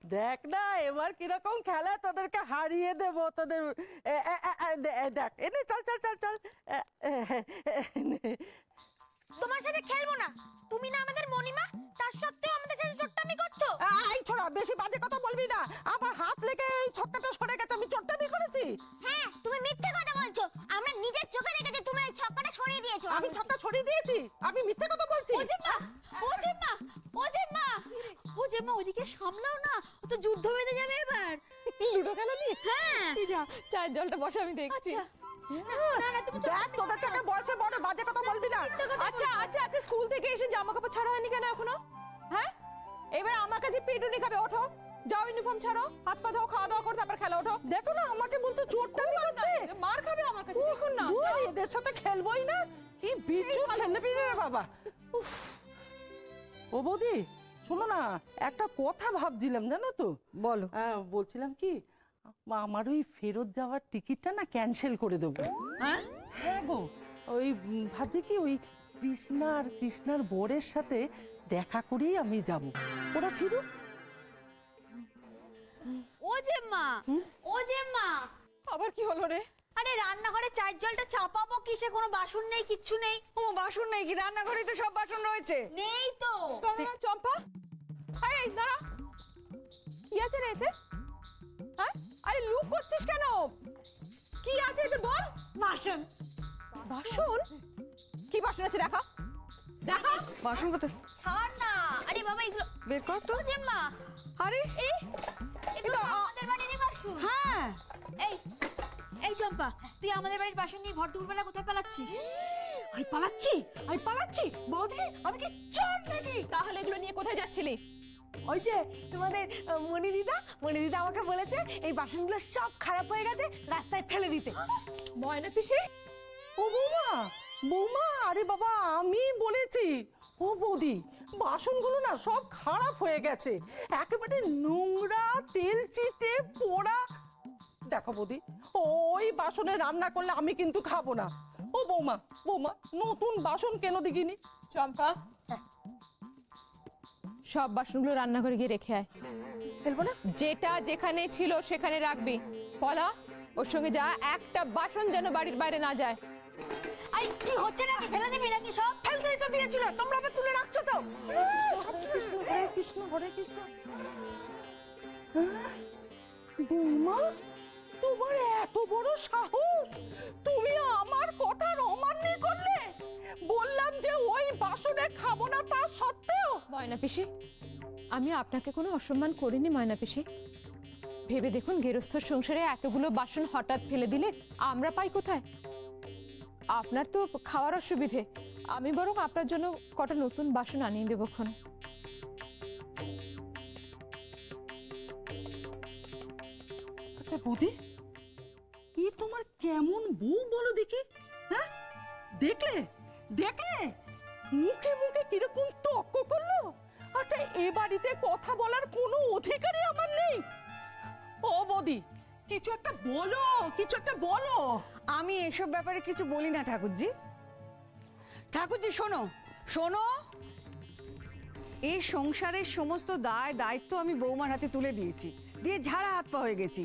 দেখ না এবার কিরকম খেলা, তোদেরকে হারিয়ে দেব তোদের। দেখ এনে চল চল চল চল। তোমার সাথে খেলবো না। তুমি না আমাদের মনিমা, তার সত্ত্বেও আমাদের সাথে চোট্টামি করছো। এই ছোড়া, বেশি বাজে কথা বলবি না। আমার হাত লেগে এই ছক্কাটা সরে গেছে, আমি চোট্টামি করেছি? হ্যাঁ, তুমি মিথ্যে কথা বলছো। আমরা নিজের চোখে দেখেছি তুমি এই ছক্কাটা সরিয়ে দিয়েছো। আমি ছক্কা সরিয়ে দিয়েছি? আমি মিথ্যে কথা বলছি? ও জেম্মা, ও জেম্মা, ও জেম্মা, ও জেম্মা, ওদিকে সামলাও না, ও তো যুদ্ধ বেঁধে যাবে এবার। লুডো খেলা নিয়ে? হ্যাঁ, তুই যা, চায়ের জলটা বসে, আমি দেখছি। না না, তুমি দেখ, তোদের থেকে বয়সে বড়, বাজে কথা বলবি না। আচ্ছা আচ্ছা আচ্ছা, স্কুল থেকে এসে জামা কাপড় ছাড়া হয়নি কেন এখনো? হ্যাঁ, এবার আমার কাছে পিটুনি খাবে। ওঠো, যাও, ইউনিফর্ম ছাড়ো, হাত পা ধোও, খাওয়া দাওয়া করো, তারপর খেলা। ওঠো। দেখো না, আমাকে বলছে চোট্টামি করছে। মার খাবে আমার কাছে, দেখুন না। এদের সাথে খেলবোই না। কি বিচ্ছু ছেলে পিলে রে বাবা। উফ। ও বৌদি, শোনো না, একটা কথা ভাবছিলাম, জানো তো? বলো। বলছিলাম কি, আমার ওই ফেরত যাওয়ার টিকিটটা না ক্যান্সেল করে দেবো। হ্যাঁ গো, ওই ভাবছি কি, ওই কৃষ্ণার বরের সাথে দেখা করেই আমি যাব। ওরা ফিরুক। ও জেম্মা, ও জেম্মা, আবার কি হলো রে? আরে রান্নাঘরে চায়ের জলটা চাপাবো কিসে? কোনো বাসন নেই, কিচ্ছু নেই। ও বাসন নেই কি? রান্নাঘরেই তো সব বাসন রয়েছে। নেই তো। চম্পা, এই দাঁড়া, কি আছে রে এতে? হ্যাঁ, আরে লুক করছিস কেন? কি আছে এতে বল। বাসন। বাসন? কি বাসন আছে দেখা, দেখা। বাসন কোথায়? ছাড় না। আরে বাবা, এগুলো বের কর তো। ও জেম্মা, আরে এগুলো আমাদের বাড়ির বাসন। হ্যাঁ, এই এই চম্পা, তুই আমাদের বাড়ির বাসন নিয়ে ভর দুপুরবেলা কোথায় পালাচ্ছিস? আমি পালাচ্ছি বৌদি, আমি কি চোর নাকি? তাহলে এগুলো নিয়ে কোথায় যাচ্ছিলি? ওই যে তোমাদের মনিদিদা আমাকে বলেছে এই বাসনগুলো সব খারাপ হয়ে গেছে, রাস্তায় ফেলে দিতে। ময়না পিসি? ও বৌমা, বৌমা, আরে বাবা, আমি বলেছি। ও বৌদি, বাসনগুলো না সব খারাপ হয়ে গেছে, একেবারে নোংরা, তেল চিটে পোড়া। দেখো বৌদি, ওই বাসনে রান্না করলে আমি কিন্তু খাবো না। ও বৌমা, নতুন বাসন কেন দিকিনি? চম্পা, সব বাসনগুলো রান্নাঘরে গিয়ে রেখে আয়। ফেলবো না? যেটা যেখানে ছিল সেখানে রাখবি। পলা, ওর সঙ্গে যা, একটা বাসন যেন বাড়ির বাইরে না যায়। আরে কি হচ্ছে নাকি? ফেলে দিবি নাকি সব? ফেলতেই তো দিয়েছিল, তোমরা আবার তুলে রাখছো তো। হরে কৃষ্ণ, হরে কৃষ্ণ, হরে কৃষ্ণ। বৌমা, তোমার এত বড় সাহস! তুমি আমার কথার অমান্য করলে। বললাম যে ওই বাসনে খাবো না, তার সত্ত্বেও। ময়না পিসি, আমি আপনাকে কোনো অসম্মান করিনি ময়না পিসি। ভেবে দেখুন, গেরস্থর সংসারে এতগুলো বাসন হঠাৎ ফেলে দিলে আমরা পাই কোথায়? আপনার তো খাওয়ার অসুবিধে, আমি বরং আপনার জন্য কটা নতুন বাসন আনিয়ে দেবক্ষণ। আচ্ছা বৌদি, এই তোমার কেমন বউ বলো দেখি? হ্যাঁ, দেখলে দেখলে মুখে মুখে কিরকম তর্ক করলো। আচ্ছা, এ বাড়িতে কথা বলার কোনো অধিকারই আমার নেই। ও বৌদি, কিছু একটা বলো, কিছু একটা বলো। আমি এসব ব্যাপারে কিছু বলি না ঠাকুরজি। ঠাকুরজি শোনো শোনো, এই সংসারের সমস্ত দায় দায়িত্ব আমি বৌমার হাতে তুলে দিয়েছি, দিয়ে ঝাড়া হাত পা হয়ে গেছি।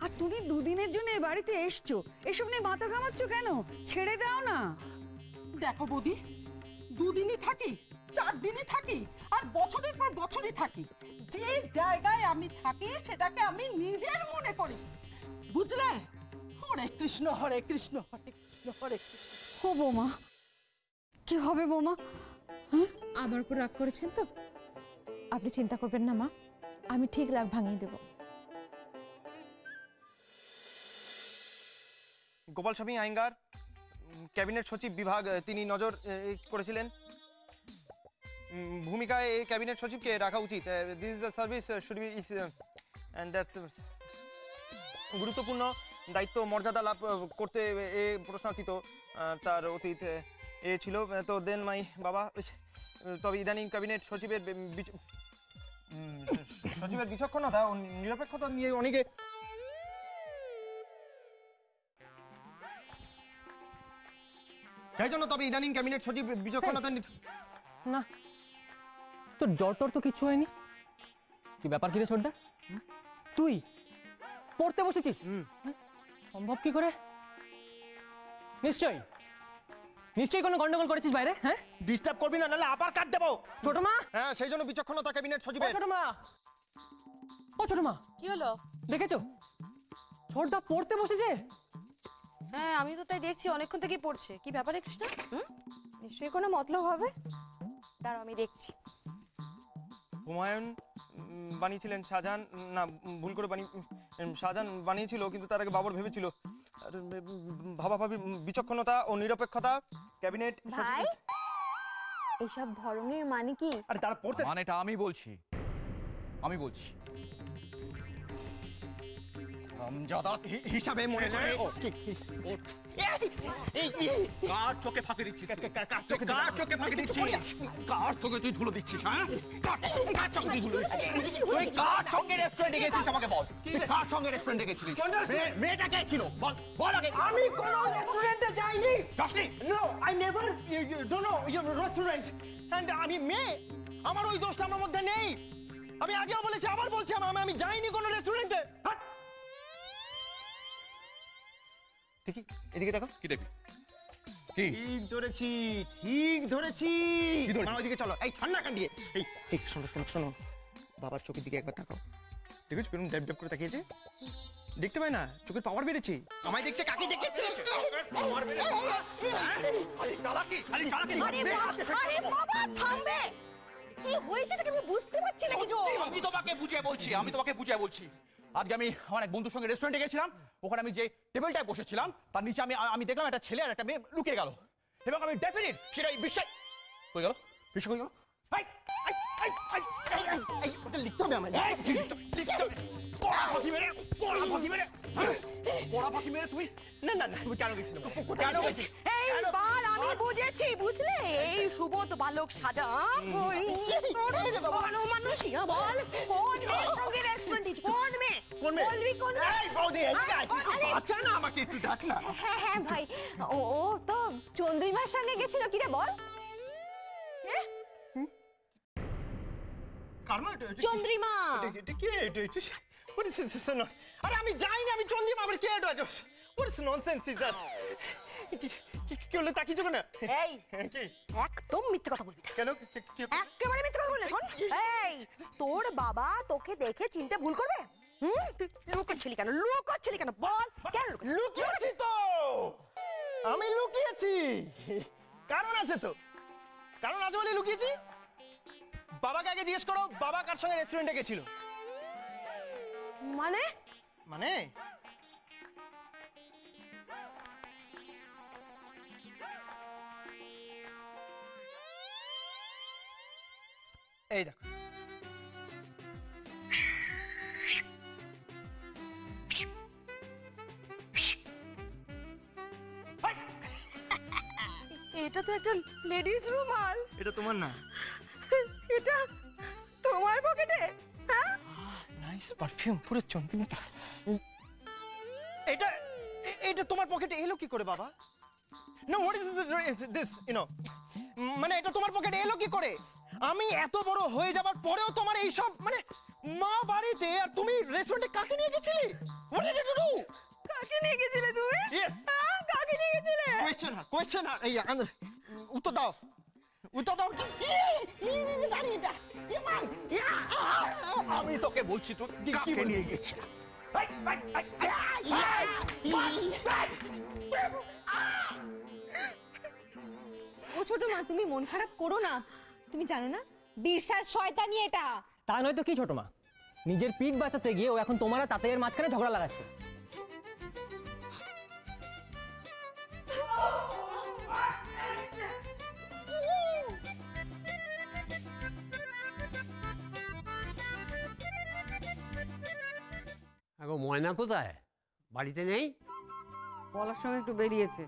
আর তুমি দুদিনের জন্য এ বাড়িতে এসছো, এসব নিয়ে মাথা ঘামাচ্ছ কেন? ছেড়ে দাও না। দেখো বৌদি, দুদিনই থাকি, 4 দিনই থাকি, আর বছরের পর বছরই থাকি। যে জায়গায় আমি থাকি সেটাকে আমি নিজের মনে করি, বুঝলে? হরে কৃষ্ণ, হরে কৃষ্ণ, হরে কৃষ্ণ, হরে কৃষ্ণ। ও বৌমা, কি হবে বৌমা? আমার উপর রাগ করেছেন তো? আপনি চিন্তা করবেন না মা, আমি ঠিক রাগ ভাঙিয়ে দেব। গোপাল স্বামী আইঙ্গার, ক্যাবিনেট সচিব বিভাগ, তিনি নজর করেছিলেন। ভূমিকায় এই ক্যাবিনেট সচিবকে রাখা উচিত। This is the service should be is and that's গুরুত্বপূর্ণ দায়িত্ব মর্যাদা লাভ করতে এ প্রশ্নার্থী তো তার অতীত এ ছিল। তো দেন মাই বাবা, তবে ইদানিং ক্যাবিনেট সচিবের বিচক্ষণতা ও নিরপেক্ষতা নিয়ে অনেকে সেই জন্য, তবে ইদানিং ক্যাবিনেট সচিব বিচক্ষণতা না, তোর জ্বর টর তো কিছু হয়নি? কি ব্যাপার কি রে ছোটদা? তুই পড়তে বসেছিস? সম্ভব কি করে? নিশ্চয়ই নিশ্চয়ই কোনো গন্ডগোল করেছিস বাইরে, হ্যাঁ? ডিস্টার্ব করবি না, নাহলে আবার কাট দেবো। ছোট মা, হ্যাঁ, সেই জন্য বিচক্ষণতা ক্যাবিনেট ও সচিবের। ছোট মা, ও ছোট মা, কি হলো? দেখেছো ছোটদা পড়তে বসেছে? হ্যাঁ, আমি তো তাই দেখছি, অনেকক্ষণ থেকেই পড়ছে। কি ব্যাপারে কৃষ্ণা? নিশ্চয়ই কোনো মতলব হবে, দাঁড়াও আমি দেখছি। হুমায়ুন বানিয়েছিলেন, শাহজাহান না, ভুল করে শাহজাহান বানিয়েছিল, কিন্তু তার আগে বাবর ভেবেছিল। আর ভাবাভাবি, বিচক্ষণতা ও নিরপেক্ষতা ক্যাবিনেট ভাই, এসব ভরঙের মানে কি? আরে তারা পড়তে মানেটা আমি বলছি। হিসাবে মনে করে কার চোখে ফাঁকি দিচ্ছিস? কার চোখে ফাঁকি দিচ্ছিস? কার চোখে তুই ধুলো দিচ্ছিস? হ্যাঁ, কার চোখে তুই ধুলো দিচ্ছিস? তুই কার সঙ্গে রেস্টুরেন্টে গেছিস আমাকে বল। কার সঙ্গে রেস্টুরেন্টে গেছিলিস? মেয়েটা কে ছিল? বল, বল আগে। আমি কোন রেস্টুরেন্টে যাইনি। যাসনি? No, I never don't know your restaurant. And আমি মেয়ে, আমার ওই দোষটা আমার মধ্যে নেই। আমি আগেও বলেছি, আবার বলছি, আমি যাইনি কোন রেস্টুরেন্টে। দেখি, এদিকে দেখো। কি দেখবি? ঠিক ধরেছি, ঠিক ধরেছি। মা, ওইদিকে চলো। এই ঠান্ডা কান দিয়ে। এই শোনো শোনো শোনো, বাবার চোখের দিকে একবার তাকাও। দেখেছো কেমন ড্যাব ড্যাব করে তাকিয়েছে? দেখতে পাই না, চোখের পাওয়ার বেড়েছে। আমায় দেখতে কাকে দেখেছে? পাওয়ার বেড়েছে। খালি চালাকি, খালি চালাকি। আরে বাবা, থামবে। কি হয়েছে এটা আমি বুঝতে পারছি না কিছু। আমি তোমাকে বুঝিয়ে বলছি। আজকে আমি আমার এক বন্ধুর সঙ্গে রেস্টুরেন্টে গেছিলাম। ওখানে আমি যে টেবিলটায় বসেছিলাম তার নিচে আমি দেখলাম একটা ছেলে আর একটা মেয়ে লুকিয়ে গেল, এবং আমি ডেফিনিট সেটা বিশ্বাস কই গেল। বিশ্বাস কই গেল? ওটা লিখতে হবে আমার। পড়া ফাঁকি মেরে তুই না না না, তুমি কেন গেছিলে? কেন গেছিস? এইবার আমি বুঝেছি, বুঝলে? এই সুবোধ বালক সাজা মানুষই বল, কোন মেয়ের সঙ্গে রেস্টুরেন্টে? কোন মেয়ে? কোন মেয়ে? বলবি কোন মেয়ে? এই বৌদি, এদিকে আয়। তুই তো বাচ্চা না, আমাকে একটু ডাক না। হ্যাঁ হ্যাঁ ভাই, ও ও তো চন্দ্রিমার সঙ্গে গেছিল। কি রে বল? কারমা, এটা চন্দ্রিমা। এটা কি? এটা what is this? আরে আমি যাইনি, আমি চন্দ্রিমা। আবার কে এটা? what is nonsense is this? কি হলো, তাকিয়েছো কেন? এই, কি? একদম মিথ্যে কথা বলবি না। কেন? একেবারে মিথ্যে কথা বলবি না। শোন, এই তোর বাবা তোকে দেখে চিনতে ভুল করবে? তুই লুকোচ্ছিলি কেন? বল, কেন লুকিয়েছি তো, আমি লুকিয়েছি। কারণ আছে তো, কারণ আছে বলে লুকিয়েছি। বাবাকে আগে জিজ্ঞেস করো, বাবা কার সঙ্গে রেস্টুরেন্টে গেছিল। মানে? মানে এই দেখো, এটা তো একটা লেডিস রুমাল। এটা তোমার না? এটা তোমার পকেটে? হ্যাঁ, নাইস পারফিউম, পুরো চন্দ্রিমা। এটা এটা তোমার পকেটে এলো কি করে বাবা? No, what is this, you know, মানে এটা তোমার পকেটে এলো কি করে? আমি এত বড় হয়ে যাবার পরেও তোমার এই সব, মানে মা বাড়িতে, আর তুমি রেস্টুরেন্টে কাকে নিয়ে গেছিলে? What did you do? কাকে নিয়ে গেছিলে তুমি? ইয়েস, কাকে নিয়ে গেছিলে? কোয়েশ্চেন এই উত্তর দাও, উত্তর দাও। আমি তোকে বলছি তো কাকে নিয়ে গেছিলাম। ও ছোট মা, তুমি মন খারাপ করো না। তুমি জানো না, বীরসার শয়তানি এটা। তা নয় তো কি ছোট মা, নিজের পিঠ বাঁচাতে গিয়ে ও এখন তোমার আর তাতের মাঝখানে ঝগড়া লাগাচ্ছে। আগো ময়না কোথায়? বাড়িতে নেই? বলার সঙ্গে একটু বেরিয়েছে।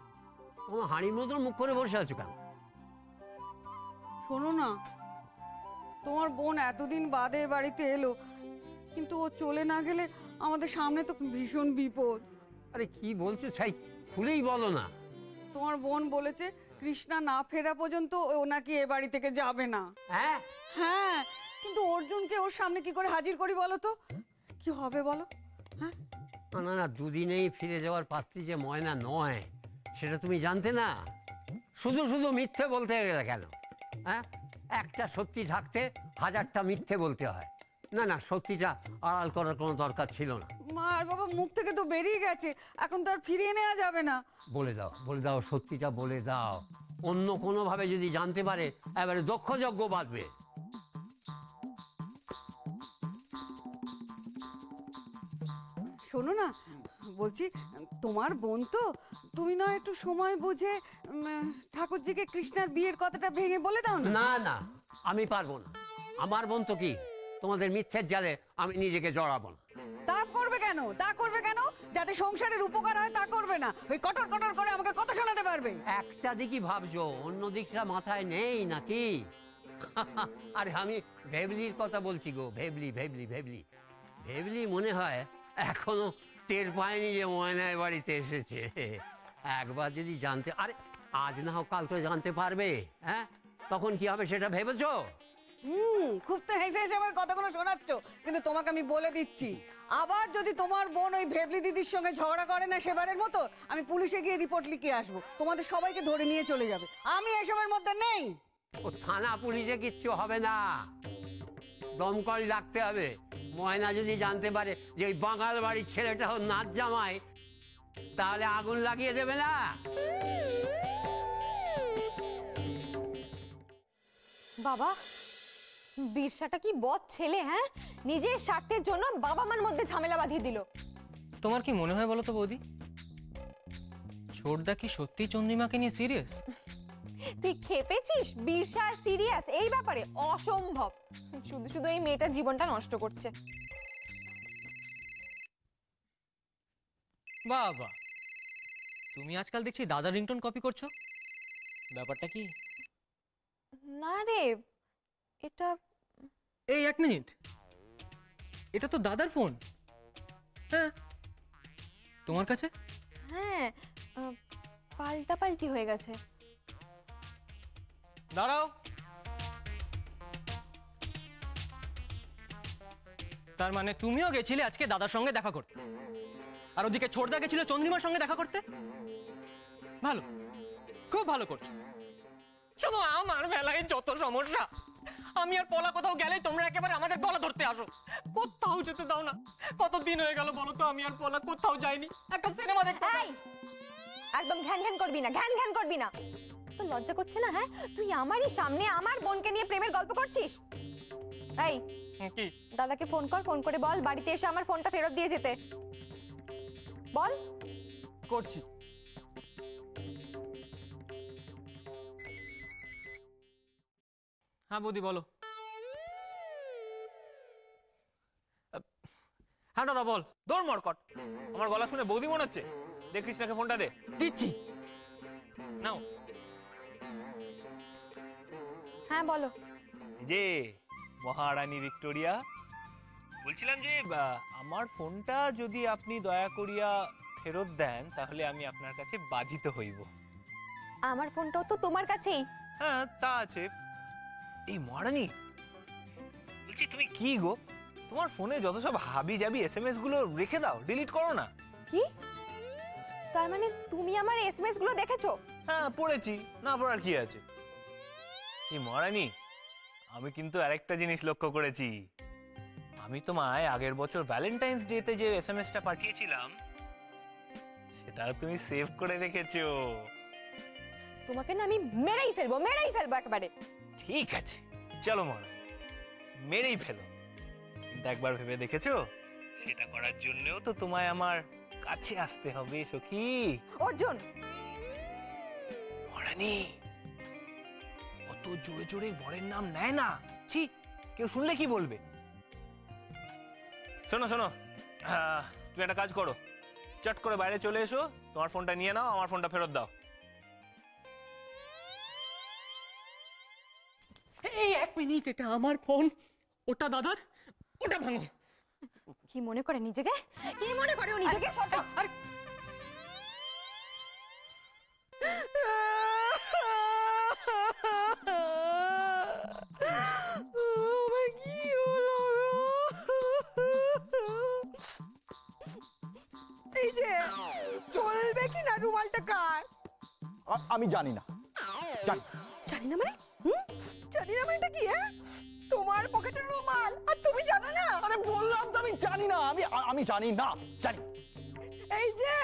তোমার হাঁড়ির মতন মুখ করে বসে আছো কেন? শোনো না, তোমার বোন এতদিন বাদে বাড়িতে এলো, কিন্তু ও চলে না গেলে আমাদের সামনে তো ভীষণ বিপদ। আরে কি বলছো ছাই, খুলেই বলো না। তোমার বোন বলেছে কৃষ্ণা না ফেরা পর্যন্ত ও নাকি এ বাড়ি থেকে যাবে না। হ্যাঁ, হ্যাঁ, কিন্তু অর্জুনকে ওর সামনে কি করে হাজির করি বলো তো? কি হবে বলো? হ্যাঁ, না না, দুদিনেই ফিরে যাওয়ার পাত্রী যে ময়না নয় সেটা তুমি জানতে না? শুধু শুধু মিথ্যে বলতে গেলে কেন? হ্যাঁ, একটা সত্যি ঢাকতে হাজারটা মিথ্যে বলতে হয়। না না, সত্যিটা আড়াল করার কোনো দরকার ছিল না। মা আর বাবা মুখ থেকে তো বেরিয়ে গেছে, এখন তো আর ফিরিয়ে নেওয়া যাবে না। বলে দাও, সত্যিটা বলে দাও। অন্য কোনোভাবে যদি জানতে পারে এবারে দক্ষযজ্ঞ বাঁধবে। শোনো না, বলছি তোমার বোন তো, তুমি না একটু সময় বুঝে ঠাকুরজিকে কৃষ্ণার বিয়ের কথাটা ভেঙে বলে দাও না। না না, আমি পারবো না। আমার বোন তো কি তোমাদের মিথ্যের জালে আমি নিজেকে জড়াবো না। তা করবে কেন? তা করবে কেন? যাতে সংসারের উপকার হয় তা করবে না, ওই কটর কটর করে আমাকে কথা শোনাতে পারবে। একটা দিকই ভাবছো, অন্য দিকটা মাথায় নেই নাকি? আরে আমি ভেবলির কথা বলছি গো, ভেবলি ভেবলি ভেবলি ভেবলি মনে হয় এখনো টের পায়নি যে ময়নার বাড়িতে এসেছে। একবার যদি জানতে, আরে আজ না হোক কাল তো জানতে পারবে। হ্যাঁ, তখন কি হবে সেটা ভেবেছো? খুব তো হেসে হেসে আমার কথাগুলো শোনাচ্ছ, কিন্তু তোমাকে আমি বলে দিচ্ছি, আবার যদি তোমার বোন ওই ভেবলি দিদির সঙ্গে ঝগড়া করে না সেবারের মতো, আমি পুলিশে গিয়ে রিপোর্ট লিখে আসবো, তোমাদের সবাইকে ধরে নিয়ে চলে যাবে। আমি এসবের মধ্যে নেই। ও থানা পুলিশে কিচ্ছু হবে না, দমকল ডাকতে হবে। ময়না যদি জানতে পারে যে ওই বাঙাল বাড়ির ছেলেটা ওর নাচ জামাই, তাহলে আগুন লাগিয়ে দেবে না? বাবা, বীরসাটা কি বদ ছেলে! হ্যাঁ, নিজের স্বার্থের জন্য বাবা মার মধ্যে ঝামেলা বাঁধিয়ে দিল। তোমার কি মনে হয় বলো তো বৌদি, ছোটদা কি সত্যি চন্দ্রিমাকে নিয়ে সিরিয়াস? তুই খেপেছিস? বীরসা সিরিয়াস এই ব্যাপারে? অসম্ভব। শুধু শুধু এই মেয়েটার জীবনটা নষ্ট করছে। বাবা, তুমি আজকাল দেখছি দাদার রিংটোন কপি করছো, ব্যাপারটা কি? না রে, এটা এই এক মিনিট, এটা তো দাদার ফোন। হ্যাঁ, তোমার কাছে? হ্যাঁ, পাল্টাপাল্টি হয়ে গেছে। দাঁড়াও, তার মানে তুমিও গেছিলে আজকে দাদার সঙ্গে দেখা করতে, আর ওদিকে ছোটদা গেছিল চন্দ্রিমার সঙ্গে দেখা করতে? ভালো, খুব ভালো করছো। শুধু আমার বেলায় যত সমস্যা, আমি আর পলা কোথাও গেলে তোমরা একেবারে আমাদের গলা ধরতে আসো, কোথাও যেতে দাও না। কতদিন হয়ে গেল বলো তো, আমি আর পলা কোথাও যাইনি, একটা সিনেমা দেখতে। একদম ঘ্যান ঘ্যান করবি না, ঘ্যান ঘ্যান করবি না। তো লজ্জা করছে না? হ্যাঁ, তুই আমারই সামনে আমার বোনকে নিয়ে প্রেমের গল্প করছিস। এই কি? দাদাকে ফোন কর, ফোন করে বল বাড়িতে এসে আমার ফোনটা ফেরত দিয়ে যেতে বল। করছি। হ্যাঁ বৌদি বলো। হ্যাঁ দাদা বল। দৌড় মরকট, আমার গলা শুনে বৌদি মনে হচ্ছে? দে কৃষ্ণাকে ফোনটা দে। দিচ্ছি, নাও। হ্যাঁ বলো। যে মহারানী ভিক্টোরিয়া, বলছিলাম যে আমার ফোনটা যদি আপনি দয়া করিয়া ফেরত দেন তাহলে আমি আপনার কাছে বাধিত হইব। আমার ফোনটাও তো তোমার কাছেই। হ্যাঁ তা আছে। এই মহারানী, বলছি তুমি কি গো, তোমার ফোনে যত সব হাবি জাবি এসএমএস গুলো রেখে দাও, ডিলিট করো না। কি? তার মানে তুমি আমার এসএমএস গুলো দেখেছো? হ্যাঁ পড়েছি, না পড়ার কি আছে। এই মহারানী, আমি কিন্তু আরেকটা জিনিস লক্ষ্য করেছি। আমি তোমায় আগের বছর ভ্যালেন্টাইন্স ডেতে যে এসএমএসটা পাঠিয়েছিলাম সেটাও তুমি সেভ করে রেখেছো। তোমাকে না আমি মেরেই ফেলবো একেবারে। ঠিক আছে চলো মহারানী, মেরেই ফেলো, কিন্তু একবার ভেবে দেখেছো সেটা করার জন্যও তো তোমায় আমার কাছে আসতে হবে সখী। অর্জুন! মহারানী, অত জোরে জোরে বরের নাম নেয় না, ছি, কেউ শুনলে কি বলবে। শোনো শোনো, তুমি একটা কাজ করো, চট করে বাইরে চলে এসো, তোমার ফোনটা নিয়ে নাও, আমার ফোনটা ফেরত দাও। এই এক মিনিট, এটা আমার ফোন, ওটা দাদার, ওটা ভাঙো। কি মনে করে নিজেকে? কি মনে করে ও নিজেকে? আরে আমার কি এই যে চলবে কি না রুমালটা কার? আমি জানি না, জানি জানি না মানে জানি না মানেটা কি? হ্যাঁ, তোমার পকেটের রুমাল আর তুমি জানো না? আরে বললাম তো আমি জানি না, আমি জানি না, জানি। এই যে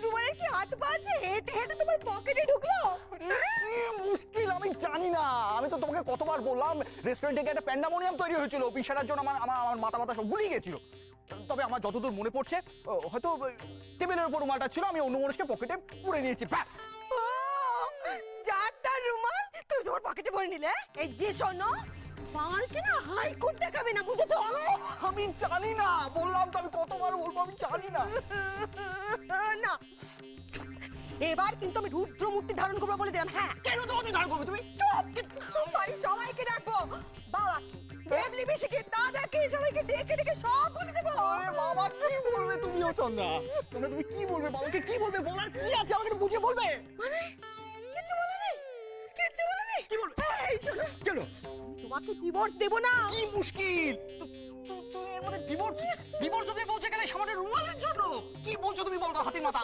রুমালের কি হাত পা আছে? হেঁটে হেঁটে তোমার পকেটে ঢুকলো? মুশকিল, আমি জানি না। আমি তো তোমাকে কতবার বললাম রেস্টুরেন্টে গিয়ে একটা প্যান্ডামোনিয়াম তৈরি হয়েছিল, বিশালার জন্য আমার মাথা মাথা সব গুলিয়ে গেছিল। তবে আমার যতদূর মনে পড়ছে হয়তো টেবিলের উপর রুমালটা ছিল, আমি অন্য মানুষকে পকেটে পুরে নিয়েছি, ব্যাস। ও, যার তার রুমাল তুমি তোমার পকেটে ভরে নিলে? এই যে শোনো, মালকে না হাইকোর্ট দেখাবে না, বুঝেছো? আমি জানি না, বললাম তো, আমি কতবার বলবো আমি জানি না। না, এবার কিন্তু আমি রুদ্রমূর্তি ধারণ করবো বলে দিলাম। হ্যাঁ, কেন তোমাকে ধার করবে তুমি? চুপ! বাড়ির সবাইকে ডাকবো, বাবাকে, বেবলি পিসিকে, দাদাকে, সবাইকে ডেকে ডেকে সব বলে দেবো। বাবা কি বলবে তুমি? ও চন্দা, তুমি কি বলবে? বাবাকে কি বলবে? বলার কি আছে? আমাকে একটু বুঝে বলবে। মানে কিছু বলেনি, কিছু বলেনি। কি বলবে? এই শোনো, কেন? তোমাকে ডিভোর্স দেবো না। কি মুশকিল, তুমি এর মধ্যে ডিভোর্স অবধি পৌঁছে গেলে সামান্য রুমালের জন্য? কি বলছো তুমি? বলতো হাতির মাথা।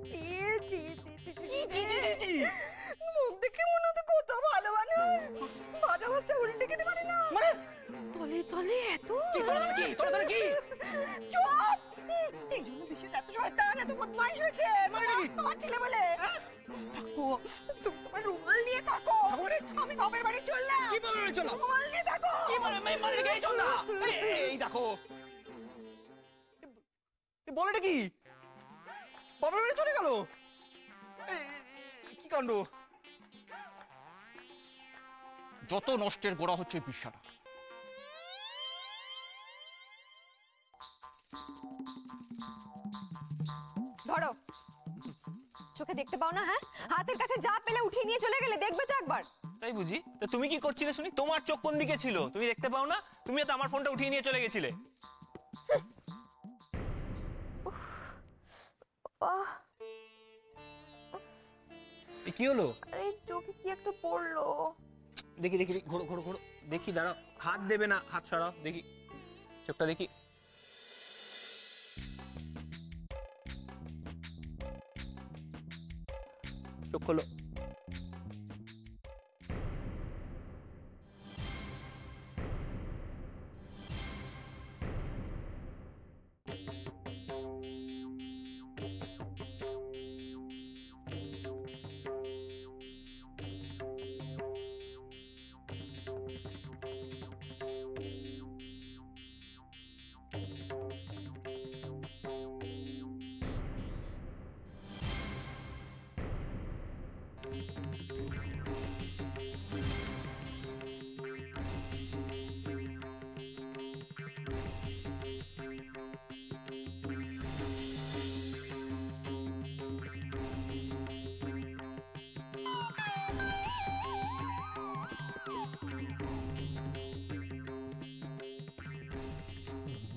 ছি, ছি, ছি, ছি, ছি। কি জি জি জি জি? মুখ দেখে মনে হতো কত ভালো মানুষ, ভাজা মাছটা উল্টে খেতে পারে না। মানে তলে তলে এত কি তলে তলে কি? তলে তলে কি? চুপ! এই জন্য বিশ্বের এত শয়তান, এত বদমাইশ হয়েছে। মানে কি? তোমার ছেলে বলে থাকো, তুমি তোমার রুমাল নিয়ে থাকো। আমি বাপের বাড়ি চললাম। কি বাপের বাড়ি চললাম? রুমাল নিয়ে থাকো। কি মানে রেখে চল না। এই দেখো, বলেটা কি? বাপের বাড়ি চলে গেল? কি কাণ্ড! যত নষ্টের গোড়া হচ্ছে বিশালা। ধরো, চোখে দেখতে পাও না? হ্যাঁ, হাতের কাছে যা পেলে উঠিয়ে নিয়ে চলে গেলে, দেখবে তো একবার। তাই বুঝি? তো তুমি কি করছিলে শুনি? তোমার চোখ কোন দিকে ছিল? তুমি দেখতে পাও না? তুমিও তো আমার ফোনটা উঠিয়ে নিয়ে চলে গেছিলে। কি হলো? এই চোখে কি একটা পড়লো। দেখি দেখি দেখি, ঘোরো ঘোরো ঘোরো, দেখি, দাঁড়াও, হাত দেবে না, হাত সরাও, দেখি চোখটা দেখি। চোখ খোলো।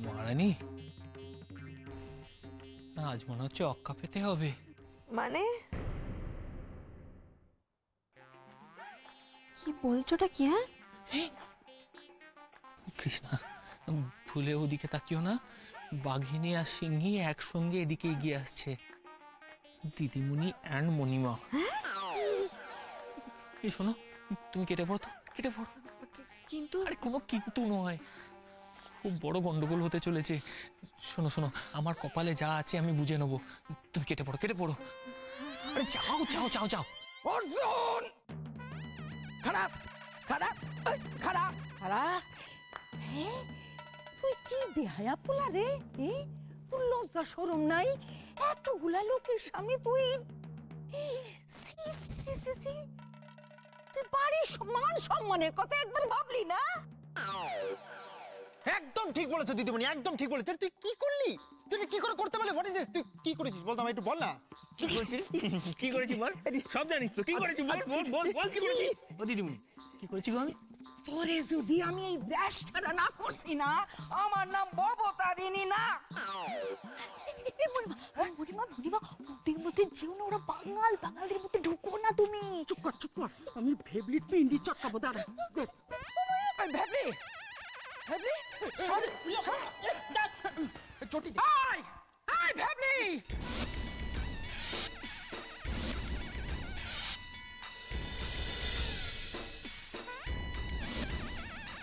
মারানি, না আজ মনে হচ্ছে অক্কা পেতে হবে। মানে কি বলছোটা কি? হ্যাঁ, কৃষ্ণা, ভুলে ওদিকে তাকিও না। বাঘিনী আর সিংহী একসঙ্গে এদিকে এগিয়ে আসছে, দিদিমণি অ্যান্ড মণিমা। এই শোনো, তুমি কেটে পড়ো তো, কেটে পড়ো। কিন্তু আরে কোনো কিন্তু নয়, খুব বড় গন্ডগোল হতে চলেছে। শোনো শোনো, আমার কপালে যা আছে আমি বুঝে নেবো। তুমি কেটে পড়ো, কেটে পড়ো। আরে যাও যাও যাও যাও। অর্জুন, খারাপ খারাপ খারাপ খারাপ। হ্যাঁ, তুই কি বেহায়া পোলা রে? তোর লজ্জা শরম নাই? এতগুলা লোকের সামনে তুই সি সি সি সি, তুই বাড়ির মান সম্মানের কথা একবার ভাবলি না? একদম ঠিক বলেছো দিদিমণি, একদম ঠিক বলেছো। তুই কি করলি? তুই কি করে করতে পারলি? What is this? তুই কি করেছিস বল তো, আমায় একটু বল না। কি করেছি? কি করেছি বল? সব জানিস তো? কি করেছি বল বল বল বল, কি করেছি? ও দিদিমণি, কি করেছি গো আমি? তোরে যদি আমি এই দেশ ছাড়া না করছি না, আমার নাম ভবতারিণী না। ওদের মধ্যে যেও না, ওরা বাঙাল, বাঙালিদের মধ্যে ঢুকো না তুমি। চুপ কর, চুপ কর, আমি ভেবলির পিন্ডি চটকাবো। দাঁড়া, ভেবলি ভেবলি, চটি ভেবলি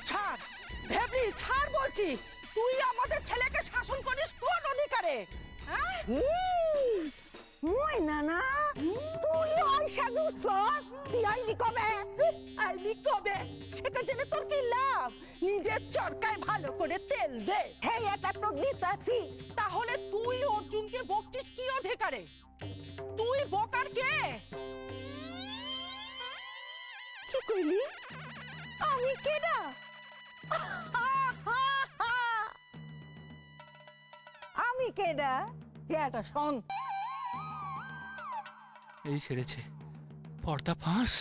ছাড় ভেবলি, ছাড় বলছি। তুই আমাদের ছেলেকে শাসন করিস কোন অধিকারে? ময়না না, তুই ওই সাজুছস, তুই আইলি কবে? আইলি কবে সেটা জেনে তোর কি লাভ? নিজের চরকায় ভালো করে তেল দে। হ্যাঁ, এটা তো দিতাছি। তাহলে তুই অর্জুনকে বকছিস কি অধিকারে? তুই বকার কে? কি কইলি? আমি কেডা? আমি কেডা? এটা শোন। এই ছেড়েছে পর্দা ফাঁস।